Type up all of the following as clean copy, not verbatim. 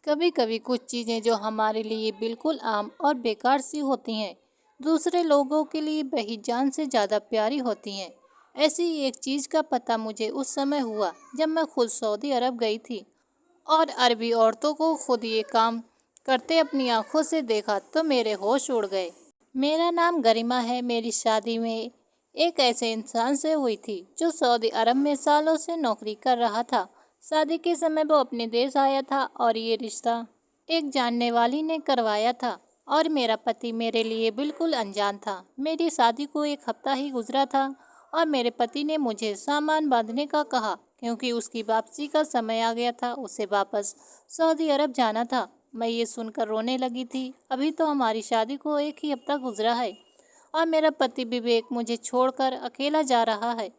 कभी कभी कुछ चीज़ें जो हमारे लिए बिल्कुल आम और बेकार सी होती हैं, दूसरे लोगों के लिए बेजान से ज़्यादा प्यारी होती हैं। ऐसी ही एक चीज़ का पता मुझे उस समय हुआ जब मैं खुद सऊदी अरब गई थी और अरबी औरतों को खुद ये काम करते अपनी आंखों से देखा तो मेरे होश उड़ गए। मेरा नाम गरिमा है। मेरी शादी में एक ऐसे इंसान से हुई थी जो सऊदी अरब में सालों से नौकरी कर रहा था। शादी के समय वो अपने देश आया था और ये रिश्ता एक जानने वाली ने करवाया था और मेरा पति मेरे लिए बिल्कुल अनजान था। मेरी शादी को एक हफ्ता ही गुजरा था और मेरे पति ने मुझे सामान बांधने का कहा क्योंकि उसकी वापसी का समय आ गया था। उसे वापस सऊदी अरब जाना था। मैं ये सुनकर रोने लगी थी। अभी तो हमारी शादी को एक ही हफ्ता गुजरा है और मेरा पति विवेक मुझे छोड़कर अकेला जा रहा है।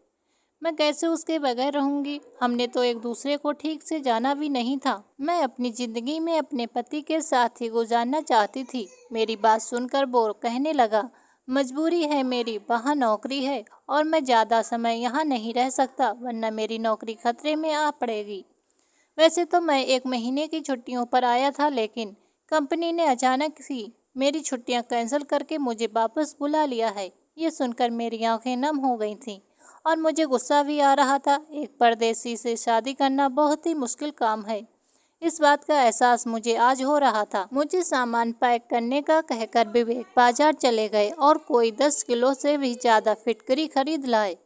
मैं कैसे उसके बगैर रहूंगी? हमने तो एक दूसरे को ठीक से जाना भी नहीं था। मैं अपनी जिंदगी में अपने पति के साथ ही गुजारना चाहती थी। मेरी बात सुनकर वो कहने लगा, मजबूरी है मेरी, वहाँ नौकरी है और मैं ज़्यादा समय यहाँ नहीं रह सकता वरना मेरी नौकरी खतरे में आ पड़ेगी। वैसे तो मैं 1 महीने की छुट्टियों पर आया था लेकिन कंपनी ने अचानक ही मेरी छुट्टियां कैंसिल करके मुझे वापस बुला लिया है। ये सुनकर मेरी आंखें नम हो गई थीं और मुझे गुस्सा भी आ रहा था। एक परदेसी से शादी करना बहुत ही मुश्किल काम है। इस बात का एहसास मुझे आज हो रहा था। मुझे सामान पैक करने का कहकर विवेक बाजार चले गए और कोई 10 किलो से भी ज़्यादा फिटकरी खरीद लाए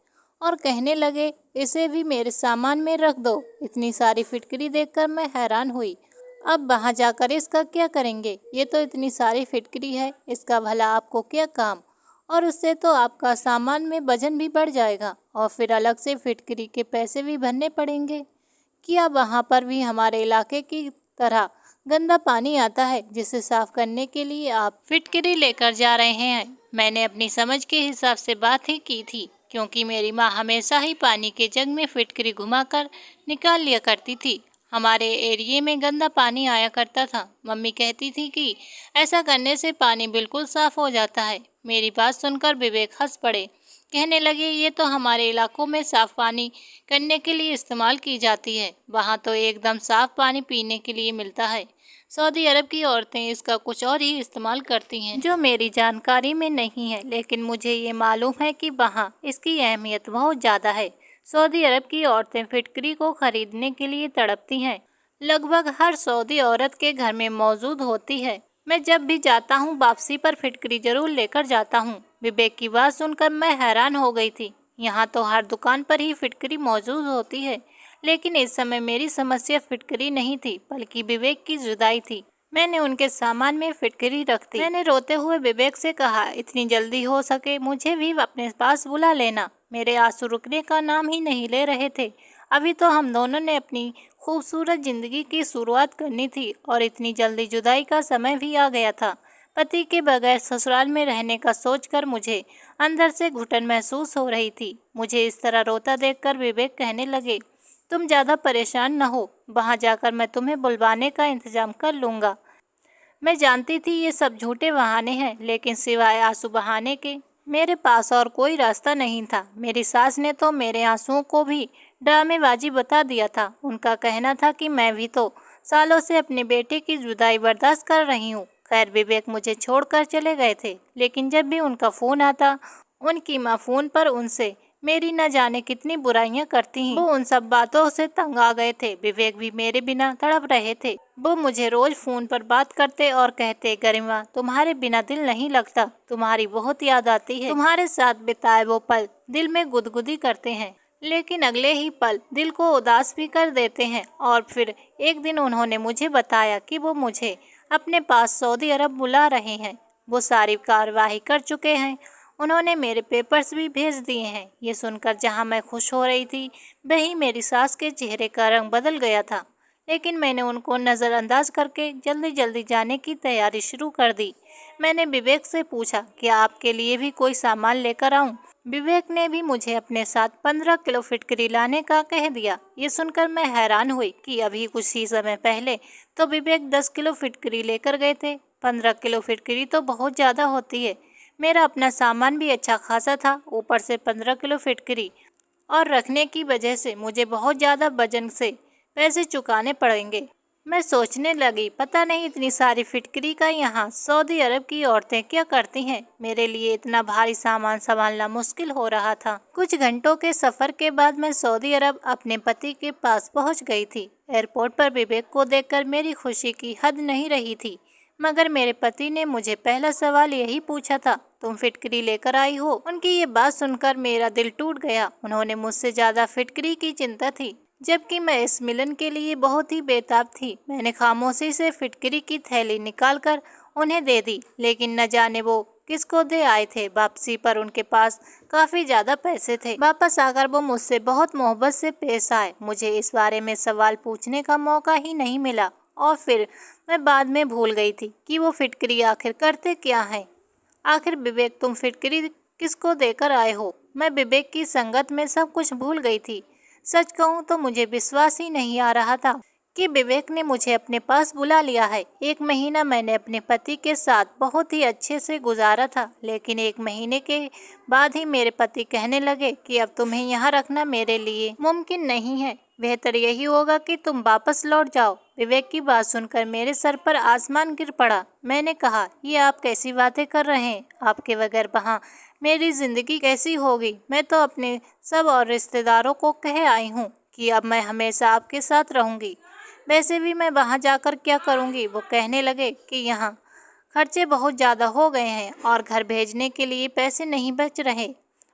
और कहने लगे, इसे भी मेरे सामान में रख दो। इतनी सारी फिटकरी देखकर मैं हैरान हुई। अब वहाँ जाकर इसका क्या करेंगे? ये तो इतनी सारी फिटकरी है, इसका भला आपको क्या काम? और उससे तो आपका सामान में वजन भी बढ़ जाएगा और फिर अलग से फिटकरी के पैसे भी भरने पड़ेंगे। क्या वहाँ पर भी हमारे इलाके की तरह गंदा पानी आता है जिसे साफ करने के लिए आप फिटकरी लेकर जा रहे हैं? मैंने अपनी समझ के हिसाब से बात ही की थी क्योंकि मेरी माँ हमेशा ही पानी के जग में फिटकरी घुमाकर निकाल लिया करती थी। हमारे एरिया में गंदा पानी आया करता था। मम्मी कहती थी कि ऐसा करने से पानी बिल्कुल साफ हो जाता है। मेरी बात सुनकर विवेक हंस पड़े। कहने लगे, ये तो हमारे इलाकों में साफ पानी करने के लिए इस्तेमाल की जाती है। वहाँ तो एकदम साफ पानी पीने के लिए मिलता है। सऊदी अरब की औरतें इसका कुछ और ही इस्तेमाल करती हैं जो मेरी जानकारी में नहीं है, लेकिन मुझे ये मालूम है कि वहाँ इसकी अहमियत बहुत ज़्यादा है। सऊदी अरब की औरतें फिटकरी को खरीदने के लिए तड़पती हैं। लगभग हर सऊदी औरत के घर में मौजूद होती है। मैं जब भी जाता हूँ वापसी पर फिटकरी जरूर लेकर जाता हूँ। विवेक की बात सुनकर मैं हैरान हो गई थी। यहाँ तो हर दुकान पर ही फिटकरी मौजूद होती है, लेकिन इस समय मेरी समस्या फिटकरी नहीं थी बल्कि विवेक की जुदाई थी। मैंने उनके सामान में फिटकरी रख दी। मैंने रोते हुए विवेक से कहा, इतनी जल्दी हो सके मुझे भी अपने पास बुला लेना। मेरे आंसू रुकने का नाम ही नहीं ले रहे थे। अभी तो हम दोनों ने अपनी खूबसूरत जिंदगी की शुरुआत करनी थी और इतनी जल्दी जुदाई का समय भी आ गया था। पति के बगैर ससुराल में रहने का सोचकर मुझे अंदर से घुटन महसूस हो रही थी। मुझे इस तरह रोता देखकर विवेक कहने लगे, तुम ज़्यादा परेशान न हो, वहाँ जाकर मैं तुम्हें बुलवाने का इंतजाम कर लूँगा। मैं जानती थी ये सब झूठे बहाने हैं, लेकिन सिवाय आंसू बहाने के मेरे पास और कोई रास्ता नहीं था। मेरी सास ने तो मेरे आंसुओं को भी ड्रामेबाजी बता दिया था। उनका कहना था कि मैं भी तो सालों से अपने बेटे की जुदाई बर्दाश्त कर रही हूँ। खैर, विवेक मुझे छोड़कर चले गए थे, लेकिन जब भी उनका फ़ोन आता, उनकी माँ फ़ोन पर उनसे मेरी न जाने कितनी बुराइयां करती हैं। वो उन सब बातों से तंग आ गए थे। विवेक भी मेरे बिना तड़प रहे थे। वो मुझे रोज फोन पर बात करते और कहते, गरिमा तुम्हारे बिना दिल नहीं लगता, तुम्हारी बहुत याद आती है, तुम्हारे साथ बिताए वो पल दिल में गुदगुदी करते हैं, लेकिन अगले ही पल दिल को उदास भी कर देते हैं। और फिर एक दिन उन्होंने मुझे बताया कि वो मुझे अपने पास सऊदी अरब बुला रहे हैं। वो सारी कार्यवाही कर चुके हैं। उन्होंने मेरे पेपर्स भी भेज दिए हैं। ये सुनकर जहां मैं खुश हो रही थी, वहीं मेरी सास के चेहरे का रंग बदल गया था। लेकिन मैंने उनको नज़रअंदाज करके जल्दी जल्दी जाने की तैयारी शुरू कर दी। मैंने विवेक से पूछा, क्या आपके लिए भी कोई सामान लेकर आऊं? विवेक ने भी मुझे अपने साथ 15 किलो फिटकरी लाने का कह दिया। ये सुनकर मैं हैरान हुई कि अभी कुछ ही समय पहले तो विवेक 10 किलो फिटकरी लेकर गए थे। 15 किलो फिटकरी तो बहुत ज़्यादा होती है। मेरा अपना सामान भी अच्छा खासा था, ऊपर से 15 किलो फिटकरी और रखने की वजह से मुझे बहुत ज़्यादा वजन से पैसे चुकाने पड़ेंगे। मैं सोचने लगी, पता नहीं इतनी सारी फिटकरी का यहाँ सऊदी अरब की औरतें क्या करती हैं। मेरे लिए इतना भारी सामान संभालना मुश्किल हो रहा था। कुछ घंटों के सफर के बाद मैं सऊदी अरब अपने पति के पास पहुँच गई थी। एयरपोर्ट पर विवेक को देखकर मेरी खुशी की हद नहीं रही थी, मगर मेरे पति ने मुझे पहला सवाल यही पूछा था, तुम फिटकरी लेकर आई हो? उनकी ये बात सुनकर मेरा दिल टूट गया। उन्होंने मुझसे ज्यादा फिटकरी की चिंता थी, जबकि मैं इस मिलन के लिए बहुत ही बेताब थी। मैंने खामोशी से फिटकरी की थैली निकालकर उन्हें दे दी, लेकिन न जाने वो किसको दे आए थे। वापसी पर उनके पास काफी ज्यादा पैसे थे। वापस आकर वो मुझसे बहुत मोहब्बत से पेश आए। मुझे इस बारे में सवाल पूछने का मौका ही नहीं मिला और फिर मैं बाद में भूल गई थी कि वो फिटकरी आखिर करते क्या हैं। आखिर विवेक, तुम फिटकरी किसको देकर आए हो? मैं विवेक की संगत में सब कुछ भूल गई थी। सच कहूँ तो मुझे विश्वास ही नहीं आ रहा था कि विवेक ने मुझे अपने पास बुला लिया है। 1 महीना मैंने अपने पति के साथ बहुत ही अच्छे से गुजारा था, लेकिन 1 महीने के बाद ही मेरे पति कहने लगे कि अब तुम्हें यहाँ रखना मेरे लिए मुमकिन नहीं है। बेहतर यही होगा कि तुम वापस लौट जाओ। विवेक की बात सुनकर मेरे सर पर आसमान गिर पड़ा। मैंने कहा, ये आप कैसी बातें कर रहे हैं? आपके बगैर वहाँ मेरी जिंदगी कैसी होगी? मैं तो अपने सब और रिश्तेदारों को कह आई हूँ कि अब मैं हमेशा आपके साथ रहूँगी। वैसे भी मैं वहाँ जाकर क्या करूँगी? वो कहने लगे कि यहाँ खर्चे बहुत ज़्यादा हो गए हैं और घर भेजने के लिए पैसे नहीं बच रहे।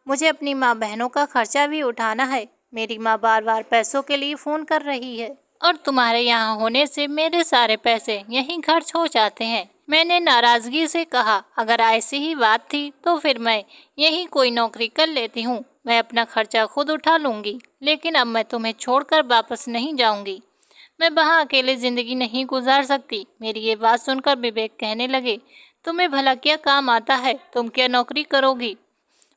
मुझे अपनी माँ बहनों का खर्चा भी उठाना है। मेरी माँ बार बार पैसों के लिए फ़ोन कर रही है और तुम्हारे यहाँ होने से मेरे सारे पैसे यहीं खर्च हो जाते हैं। मैंने नाराज़गी से कहा, अगर ऐसी ही बात थी तो फिर मैं यहीं कोई नौकरी कर लेती हूँ। मैं अपना खर्चा खुद उठा लूँगी, लेकिन अब मैं तुम्हें छोड़कर वापस नहीं जाऊँगी। मैं वहाँ अकेले ज़िंदगी नहीं गुजार सकती। मेरी ये बात सुनकर विवेक कहने लगे, तुम्हें भला क्या काम आता है? तुम क्या नौकरी करोगी?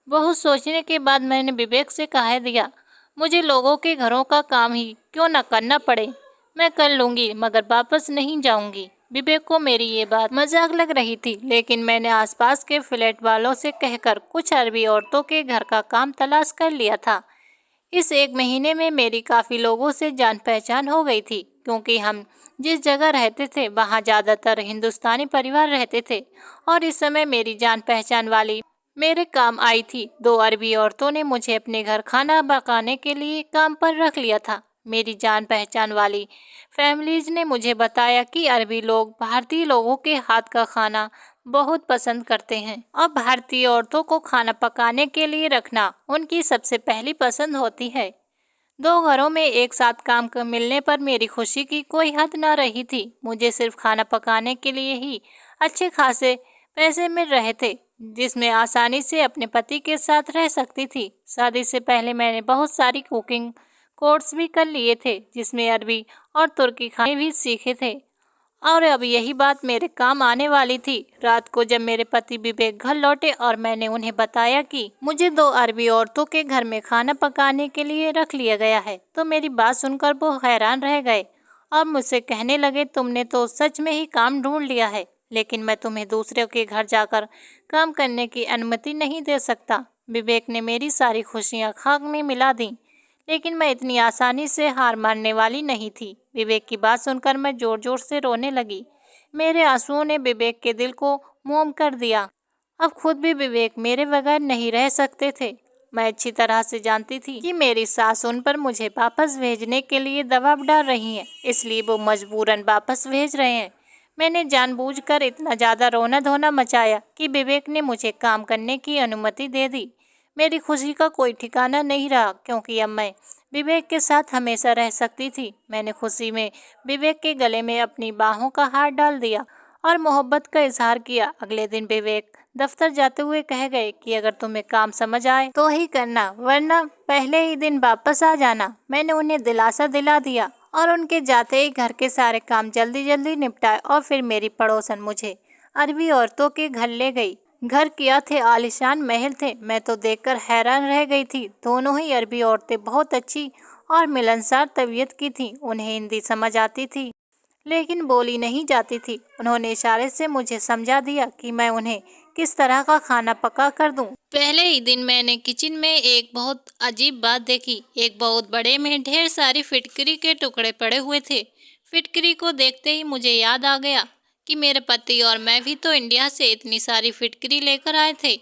बहुत सोचने के बाद मैंने विवेक से कह दिया, मुझे लोगों के घरों का काम ही क्यों न करना पड़े, मैं कर लूँगी, मगर वापस नहीं जाऊँगी। विवेक को मेरी ये बात मजाक लग रही थी, लेकिन मैंने आसपास के फ्लैट वालों से कहकर कुछ अरबी औरतों के घर का काम तलाश कर लिया था। इस 1 महीने में मेरी काफ़ी लोगों से जान पहचान हो गई थी, क्योंकि हम जिस जगह रहते थे वहाँ ज़्यादातर हिंदुस्तानी परिवार रहते थे और इस समय मेरी जान पहचान वाली मेरे काम आई थी। 2 अरबी औरतों ने मुझे अपने घर खाना पकाने के लिए काम पर रख लिया था। मेरी जान पहचान वाली फैमिलीज ने मुझे बताया कि अरबी लोग भारतीय लोगों के हाथ का खाना बहुत पसंद करते हैं और भारतीय औरतों को खाना पकाने के लिए रखना उनकी सबसे पहली पसंद होती है। 2 घरों में एक साथ काम कर मिलने पर मेरी खुशी की कोई हद न रही थी। मुझे सिर्फ खाना पकाने के लिए ही अच्छे खासे पैसे मिल रहे थे, जिसमें आसानी से अपने पति के साथ रह सकती थी। शादी से पहले मैंने बहुत सारी कुकिंग कोर्स भी कर लिए थे, जिसमें अरबी और तुर्की खाने भी सीखे थे और अब यही बात मेरे काम आने वाली थी। रात को जब मेरे पति विवेक घर लौटे और मैंने उन्हें बताया कि मुझे 2 अरबी औरतों के घर में खाना पकाने के लिए रख लिया गया है, तो मेरी बात सुनकर वो हैरान रह गए और मुझसे कहने लगे, तुमने तो सच में ही काम ढूंढ लिया है, लेकिन मैं तुम्हें दूसरों के घर जाकर काम करने की अनुमति नहीं दे सकता। विवेक ने मेरी सारी खुशियाँ खाक में मिला दी, लेकिन मैं इतनी आसानी से हार मानने वाली नहीं थी। विवेक की बात सुनकर मैं जोर जोर से रोने लगी। मेरे आंसुओं ने विवेक के दिल को मोम कर दिया। अब खुद भी विवेक मेरे बगैर नहीं रह सकते थे। मैं अच्छी तरह से जानती थी कि मेरी सास उन पर मुझे वापस भेजने के लिए दबाव डाल रही हैं, इसलिए वो मजबूरन वापस भेज रहे हैं। मैंने जानबूझकर इतना ज़्यादा रोना धोना मचाया कि विवेक ने मुझे काम करने की अनुमति दे दी। मेरी खुशी का कोई ठिकाना नहीं रहा, क्योंकि अब मैं विवेक के साथ हमेशा रह सकती थी। मैंने खुशी में विवेक के गले में अपनी बाहों का हार डाल दिया और मोहब्बत का इजहार किया। अगले दिन विवेक दफ्तर जाते हुए कह गए कि अगर तुम्हें काम समझ आए तो ही करना, वरना पहले ही दिन वापस आ जाना। मैंने उन्हें दिलासा दिला दिया और उनके जाते ही घर के सारे काम जल्दी जल्दी निपटाए और फिर मेरी पड़ोसन मुझे अरबी औरतों के घर ले गई। घर क्या थे, आलीशान महल थे। मैं तो देखकर हैरान रह गई थी। दोनों ही अरबी औरतें बहुत अच्छी और मिलनसार तबीयत की थीं। उन्हें हिंदी समझ आती थी, लेकिन बोली नहीं जाती थी। उन्होंने इशारे से मुझे समझा दिया कि मैं उन्हें किस तरह का खाना पका कर दूं। पहले ही दिन मैंने किचन में एक बहुत अजीब बात देखी। एक बहुत बड़े में ढेर सारी फिटकरी के टुकड़े पड़े हुए थे। फिटकरी को देखते ही मुझे याद आ गया कि मेरे पति और मैं भी तो इंडिया से इतनी सारी फिटकरी लेकर आए थे।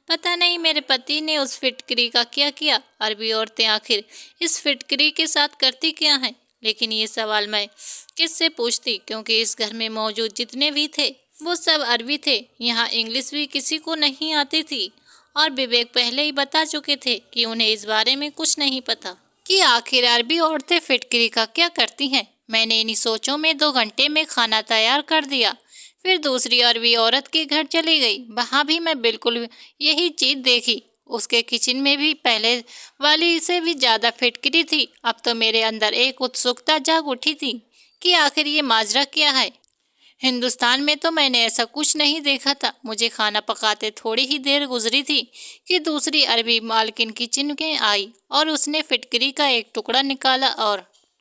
पता नहीं मेरे पति ने उस फिटकरी का क्या किया। अरबी औरतें आखिर इस फिटकरी के साथ करती क्या हैं? लेकिन ये सवाल मैं किससे पूछती, क्योंकि इस घर में मौजूद जितने भी थे वो सब अरबी थे। यहाँ इंग्लिश भी किसी को नहीं आती थी और विवेक पहले ही बता चुके थे कि उन्हें इस बारे में कुछ नहीं पता कि आखिर अरबी औरतें फिटकरी का क्या करती हैं। मैंने इन्हीं सोचों में 2 घंटे में खाना तैयार कर दिया। फिर दूसरी अरबी औरत के घर चली गई। वहाँ भी मैं बिल्कुल यही चीज देखी। उसके किचन में भी पहले वाली से भी ज्यादा फिटकरी थी। अब तो मेरे अंदर एक उत्सुकता जाग उठी थी कि आखिर ये माजरा क्या है। हिंदुस्तान में तो मैंने ऐसा कुछ नहीं देखा था। मुझे खाना पकाते थोड़ी ही देर गुजरी थी कि दूसरी अरबी मालकिन किचन में आई और उसने फिटकरी का एक टुकड़ा निकाला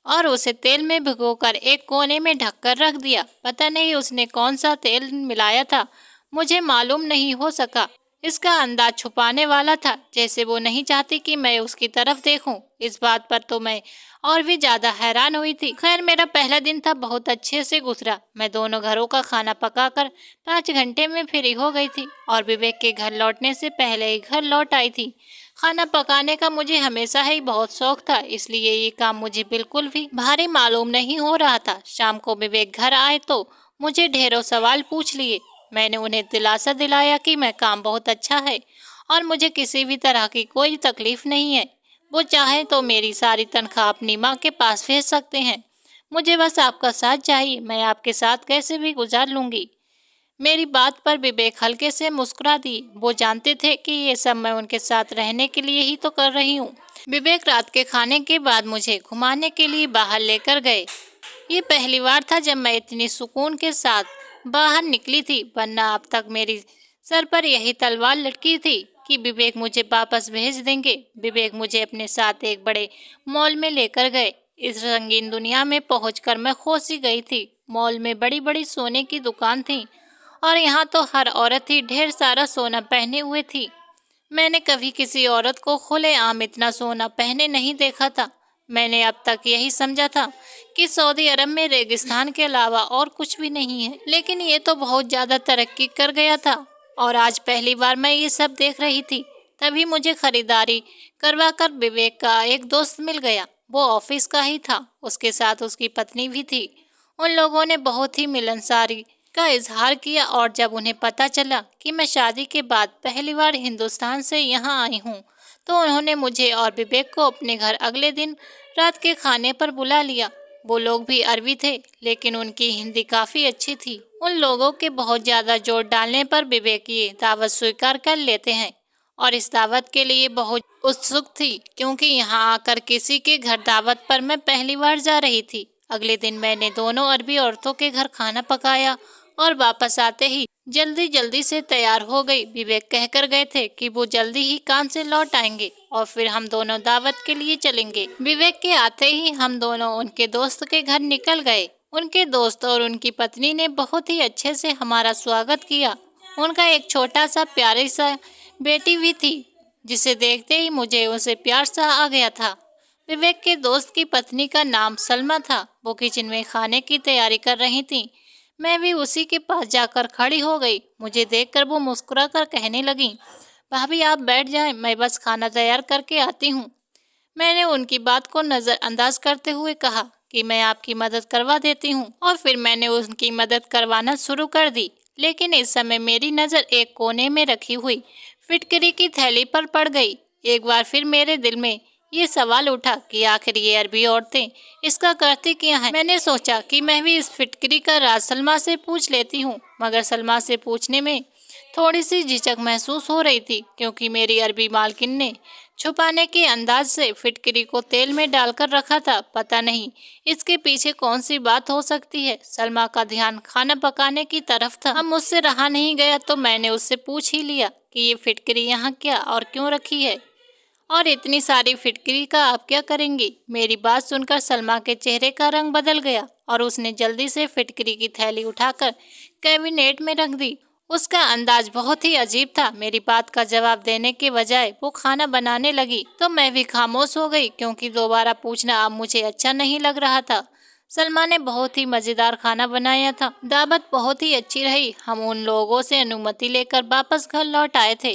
और उसे तेल में भिगोकर एक कोने में ढककर रख दिया। पता नहीं उसने कौन सा तेल मिलाया था, मुझे मालूम नहीं हो सका। इसका अंदाज छुपाने वाला था, जैसे वो नहीं चाहती कि मैं उसकी तरफ देखूं। इस बात पर तो मैं और भी ज्यादा हैरान हुई थी। खैर, मेरा पहला दिन था बहुत अच्छे से गुजरा। मैं दोनों घरों का खाना पकाकर 5 घंटे में फ्री हो गई थी और विवेक के घर लौटने से पहले ही घर लौट आई थी। खाना पकाने का मुझे हमेशा ही बहुत शौक था, इसलिए ये काम मुझे बिल्कुल भी भारी मालूम नहीं हो रहा था। शाम को विवेक घर आए तो मुझे ढेरों सवाल पूछ लिए। मैंने उन्हें दिलासा दिलाया कि मैं काम बहुत अच्छा है और मुझे किसी भी तरह की कोई तकलीफ नहीं है। वो चाहे तो मेरी सारी तनख्वाह अपनी माँ के पास भेज सकते हैं। मुझे बस आपका साथ चाहिए, मैं आपके साथ कैसे भी गुजार लूंगी। मेरी बात पर विवेक हल्के से मुस्कुरा दी। वो जानते थे कि ये सब मैं उनके साथ रहने के लिए ही तो कर रही हूँ। विवेक रात के खाने के बाद मुझे घुमाने के लिए बाहर लेकर गए। ये पहली बार था जब मैं इतनी सुकून के साथ बाहर निकली थी, वरना अब तक मेरी सर पर यही तलवार लटकी थी कि विवेक मुझे वापस भेज देंगे। विवेक मुझे अपने साथ एक बड़े मॉल में लेकर गए। इस रंगीन दुनिया में पहुंचकर मैं खुश ही गई थी। मॉल में बड़ी बड़ी सोने की दुकान थी और यहाँ तो हर औरत ही ढेर सारा सोना पहने हुए थी। मैंने कभी किसी औरत को खुलेआम इतना सोना पहने नहीं देखा था। मैंने अब तक यही समझा था कि सऊदी अरब में रेगिस्तान के अलावा और कुछ भी नहीं है, लेकिन ये तो बहुत ज़्यादा तरक्की कर गया था और आज पहली बार मैं ये सब देख रही थी। तभी मुझे खरीदारी करवा कर विवेक का एक दोस्त मिल गया। वो ऑफिस का ही था, उसके साथ उसकी पत्नी भी थी। उन लोगों ने बहुत ही मिलनसारी का इजहार किया और जब उन्हें पता चला कि मैं शादी के बाद पहली बार हिंदुस्तान से यहाँ आई हूँ तो उन्होंने मुझे और विवेक को अपने घर अगले दिन रात के खाने पर बुला लिया। वो लोग भी अरबी थे, लेकिन उनकी हिंदी काफ़ी अच्छी थी। उन लोगों के बहुत ज़्यादा जोर डालने पर विवेक ये दावत स्वीकार कर लेते हैं और इस दावत के लिए बहुत उत्सुक थी, क्योंकि यहाँ आकर किसी के घर दावत पर मैं पहली बार जा रही थी। अगले दिन मैंने दोनों अरबी औरतों के घर खाना पकाया और वापस आते ही जल्दी जल्दी से तैयार हो गई। विवेक कहकर गए थे कि वो जल्दी ही काम से लौट आएंगे और फिर हम दोनों दावत के लिए चलेंगे। विवेक के आते ही हम दोनों उनके दोस्त के घर निकल गए। उनके दोस्त और उनकी पत्नी ने बहुत ही अच्छे से हमारा स्वागत किया। उनका एक छोटा सा प्यारी सा बेटी भी थी, जिसे देखते ही मुझे उसे प्यार सा आ गया था। विवेक के दोस्त की पत्नी का नाम सलमा था। वो किचन में खाने की तैयारी कर रही थी। मैं भी उसी के पास जाकर खड़ी हो गई। मुझे देखकर वो मुस्कुराकर कहने लगी, भाभी आप बैठ जाएं, मैं बस खाना तैयार करके आती हूँ। मैंने उनकी बात को नज़रअंदाज करते हुए कहा कि मैं आपकी मदद करवा देती हूँ और फिर मैंने उनकी मदद करवाना शुरू कर दी। लेकिन इस समय मेरी नज़र एक कोने में रखी हुई फिटकरी की थैली पर पड़ गई। एक बार फिर मेरे दिल में ये सवाल उठा कि आखिर ये अरबी औरतें इसका करती क्या हैं। मैंने सोचा कि मैं भी इस फिटकरी का राज सलमा से पूछ लेती हूँ, मगर सलमा से पूछने में थोड़ी सी झिझक महसूस हो रही थी, क्योंकि मेरी अरबी मालकिन ने छुपाने के अंदाज से फिटकरी को तेल में डालकर रखा था। पता नहीं इसके पीछे कौन सी बात हो सकती है। सलमा का ध्यान खाना पकाने की तरफ था। अब मुझसे रहा नहीं गया तो मैंने उससे पूछ ही लिया कि ये फिटकरी यहाँ क्या और क्यों रखी है, और इतनी सारी फिटकरी का आप क्या करेंगी। मेरी बात सुनकर सलमा के चेहरे का रंग बदल गया और उसने जल्दी से फिटकरी की थैली उठाकर कैबिनेट में रख दी। उसका अंदाज बहुत ही अजीब था। मेरी बात का जवाब देने के बजाय वो खाना बनाने लगी तो मैं भी खामोश हो गई, क्योंकि दोबारा पूछना अब मुझे अच्छा नहीं लग रहा था। सलमा ने बहुत ही मज़ेदार खाना बनाया था। दावत बहुत ही अच्छी रही। हम उन लोगों से अनुमति लेकर वापस घर लौट आए थे,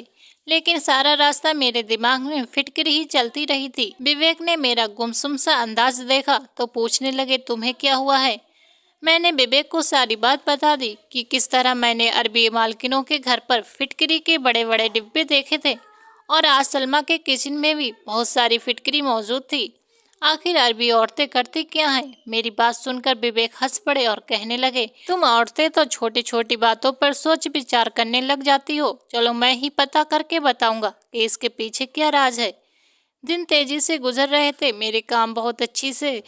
लेकिन सारा रास्ता मेरे दिमाग में फिटकरी ही चलती रही थी। विवेक ने मेरा गुमसुम सा अंदाज देखा तो पूछने लगे, तुम्हें क्या हुआ है? मैंने विवेक को सारी बात बता दी कि किस तरह मैंने अरबी मालकिनों के घर पर फिटकरी के बड़े बड़े डिब्बे देखे थे और आज सलमा के किचन में भी बहुत सारी फिटकरी मौजूद थी। आखिर अरबी औरतें करती क्या हैं? मेरी बात सुनकर विवेक हंस पड़े और कहने लगे, तुम औरतें तो छोटी छोटी बातों पर सोच विचार करने लग जाती हो। चलो मैं ही पता करके बताऊंगा कि इसके पीछे क्या राज है। दिन तेजी से गुजर रहे थे। मेरे काम बहुत अच्छी से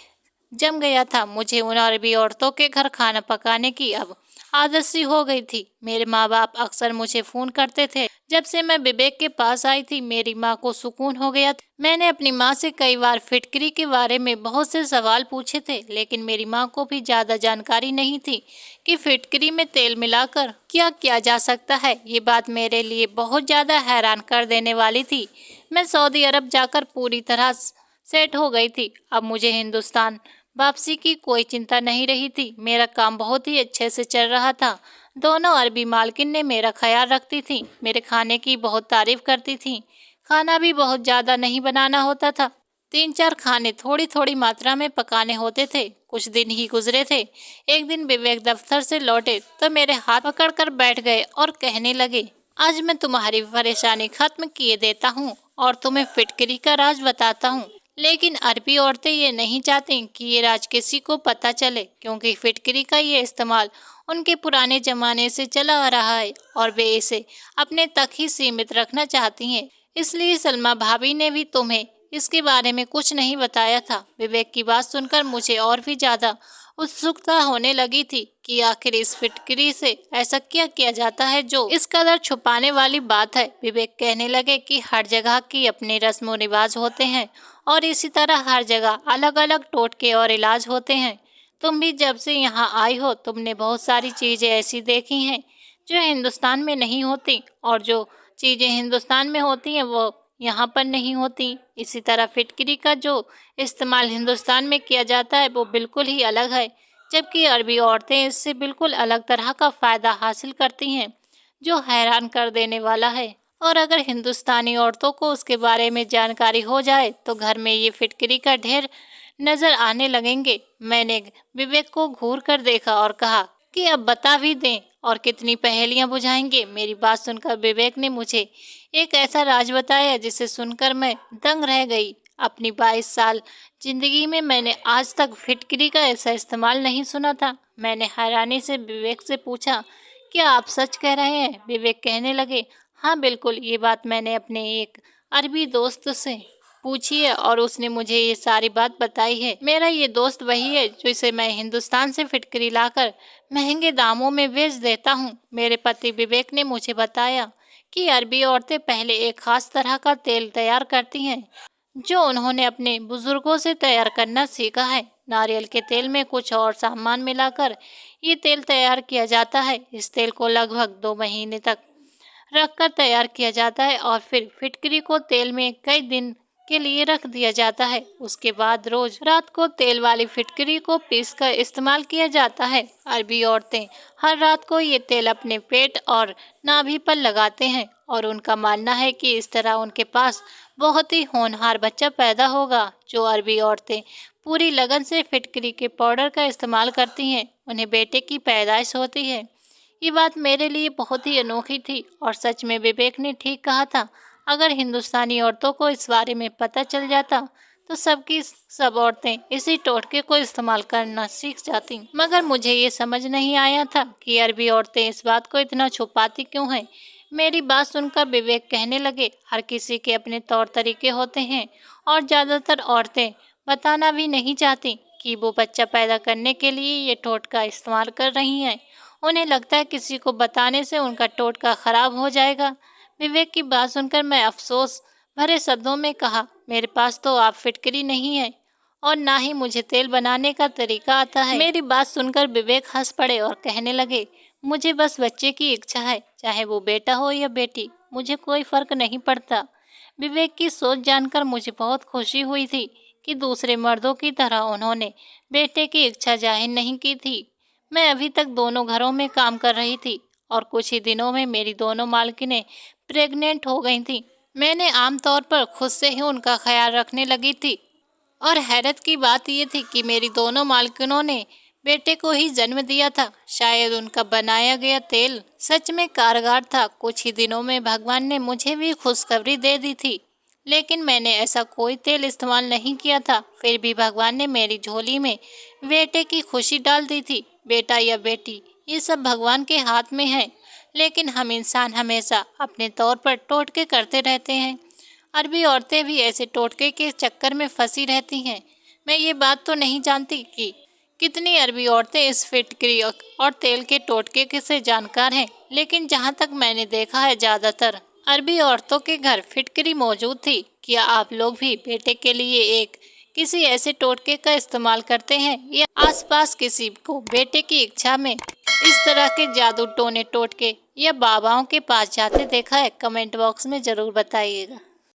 जम गया था। मुझे उन अरबी औरतों के घर खाना पकाने की अब आदत सी हो गई थी। मेरे माँ बाप अक्सर मुझे फोन करते थे। जब से मैं विवेक के पास आई थी, मेरी माँ को सुकून हो गया था। मैंने अपनी माँ से कई बार फिटकरी के बारे में बहुत से सवाल पूछे थे, लेकिन मेरी माँ को भी ज़्यादा जानकारी नहीं थी कि फिटकरी में तेल मिलाकर क्या किया जा सकता है। ये बात मेरे लिए बहुत ज़्यादा हैरान कर देने वाली थी। मैं सऊदी अरब जाकर पूरी तरह सेट हो गई थी। अब मुझे हिंदुस्तान वापसी की कोई चिंता नहीं रही थी। मेरा काम बहुत ही अच्छे से चल रहा था। दोनों अरबी मालकिन ने मेरा ख्याल रखती थी, मेरे खाने की बहुत तारीफ करती थी। खाना भी बहुत ज़्यादा नहीं बनाना होता था। 3-4 खाने थोड़ी थोड़ी मात्रा में पकाने होते थे। कुछ दिन ही गुजरे थे। एक दिन विवेक दफ्तर से लौटे तो मेरे हाथ पकड़कर बैठ गए और कहने लगे, आज मैं तुम्हारी परेशानी खत्म किए देता हूँ और तुम्हें फिटकरी का राज बताता हूँ। लेकिन अरबी औरतें ये नहीं चाहती कि ये राज किसी को पता चले, क्योंकि फिटकरी का ये इस्तेमाल उनके पुराने जमाने से चला आ रहा है और वे इसे अपने तक ही सीमित रखना चाहती हैं। इसलिए सलमा भाभी ने भी तुम्हें इसके बारे में कुछ नहीं बताया था। विवेक की बात सुनकर मुझे और भी ज्यादा उत्सुकता होने लगी थी कि आखिर इस फिटकरी से ऐसा क्या किया जाता है जो इस कदर छुपाने वाली बात है। विवेक कहने लगे कि हर जगह की अपने रस्म व रिवाज होते हैं और इसी तरह हर जगह अलग अलग टोटके और इलाज होते हैं। तुम भी जब से यहाँ आई हो, तुमने बहुत सारी चीज़ें ऐसी देखी हैं जो हिंदुस्तान में नहीं होती, और जो चीज़ें हिंदुस्तान में होती हैं वो यहाँ पर नहीं होती। इसी तरह फिटकरी का जो इस्तेमाल हिंदुस्तान में किया जाता है वो बिल्कुल ही अलग है, जबकि अरबी औरतें इससे बिल्कुल अलग तरह का फ़ायदा हासिल करती हैं, जो हैरान कर देने वाला है। और अगर हिंदुस्तानी औरतों को उसके बारे में जानकारी हो जाए तो घर में ये फिटकरी का ढेर नजर आने लगेंगे। मैंने विवेक को घूर कर देखा और कहा कि अब बता भी दें और कितनी पहेलियां बुझाएंगे। मेरी बात सुनकर विवेक ने मुझे एक ऐसा राज बताया जिसे सुनकर मैं दंग रह गई। अपनी 22 साल जिंदगी में मैंने आज तक फिटकरी का ऐसा इस्तेमाल नहीं सुना था। मैंने हैरानी से विवेक से पूछा, क्या आप सच कह रहे हैं? विवेक कहने लगे, हाँ बिल्कुल, ये बात मैंने अपने एक अरबी दोस्त से पूछी है और उसने मुझे ये सारी बात बताई है। मेरा ये दोस्त वही है जिसे मैं हिंदुस्तान से फिटकरी लाकर महंगे दामों में बेच देता हूँ। मेरे पति विवेक ने मुझे बताया कि अरबी औरतें पहले एक खास तरह का तेल तैयार करती हैं, जो उन्होंने अपने बुजुर्गों से तैयार करना सीखा है। नारियल के तेल में कुछ और सामान मिलाकर ये तेल तैयार किया जाता है। इस तेल को लगभग 2 महीने तक रखकर तैयार किया जाता है और फिर फिटकरी को तेल में कई दिन के लिए रख दिया जाता है। उसके बाद रोज रात को तेल वाली फिटकरी को पीसकर इस्तेमाल किया जाता है। अरबी औरतें हर रात को ये तेल अपने पेट और नाभि पर लगाते हैं और उनका मानना है कि इस तरह उनके पास बहुत ही होनहार बच्चा पैदा होगा। जो अरबी औरतें पूरी लगन से फिटकरी के पाउडर का इस्तेमाल करती हैं, उन्हें बेटे की पैदाइश होती है। ये बात मेरे लिए बहुत ही अनोखी थी और सच में विवेक ने ठीक कहा था। अगर हिंदुस्तानी औरतों को इस बारे में पता चल जाता तो सबकी सब औरतें इसी टोटके को इस्तेमाल करना सीख जाती। मगर मुझे ये समझ नहीं आया था कि अरबी औरतें इस बात को इतना छुपाती क्यों हैं। मेरी बात सुनकर विवेक कहने लगे, हर किसी के अपने तौर तरीके होते हैं और ज़्यादातर औरतें बताना भी नहीं चाहती कि वो बच्चा पैदा करने के लिए ये टोटका इस्तेमाल कर रही हैं। उन्हें लगता है किसी को बताने से उनका टोटका खराब हो जाएगा। विवेक की बात सुनकर मैं अफसोस भरे शब्दों में कहा, मेरे पास तो आप फिटकरी नहीं है और ना ही मुझे तेल बनाने का तरीका आता है। मेरी बात सुनकर विवेक हंस पड़े और कहने लगे, मुझे बस बच्चे की इच्छा है, चाहे वो बेटा हो या बेटी, मुझे कोई फर्क नहीं पड़ता। विवेक की सोच जानकर मुझे बहुत खुशी हुई थी कि दूसरे मर्दों की तरह उन्होंने बेटे की इच्छा जाहिर नहीं की थी। मैं अभी तक दोनों घरों में काम कर रही थी और कुछ ही दिनों में मेरी दोनों मालकिनें प्रेग्नेंट हो गई थीं। मैंने आमतौर पर खुद से ही उनका ख्याल रखने लगी थी और हैरत की बात यह थी कि मेरी दोनों मालकिनों ने बेटे को ही जन्म दिया था। शायद उनका बनाया गया तेल सच में कारगर था। कुछ ही दिनों में भगवान ने मुझे भी खुशखबरी दे दी थी, लेकिन मैंने ऐसा कोई तेल इस्तेमाल नहीं किया था। फिर भी भगवान ने मेरी झोली में बेटे की खुशी डाल दी थी। बेटा या बेटी ये सब भगवान के हाथ में है, लेकिन हम इंसान हमेशा अपने तौर पर टोटके करते रहते हैं। अरबी औरतें भी ऐसे टोटके के चक्कर में फंसी रहती हैं। मैं ये बात तो नहीं जानती कि कितनी अरबी औरतें इस फिटकरी और तेल के टोटके से जानकार हैं, लेकिन जहाँ तक मैंने देखा है ज़्यादातर अरबी औरतों के घर फिटकरी मौजूद थी। क्या आप लोग भी बेटे के लिए किसी ऐसे टोटके का इस्तेमाल करते हैं या आसपास किसी को बेटे की इच्छा में इस तरह के जादू टोने टोटके या बाबाओं के पास जाते देखा है? कमेंट बॉक्स में ज़रूर बताइएगा।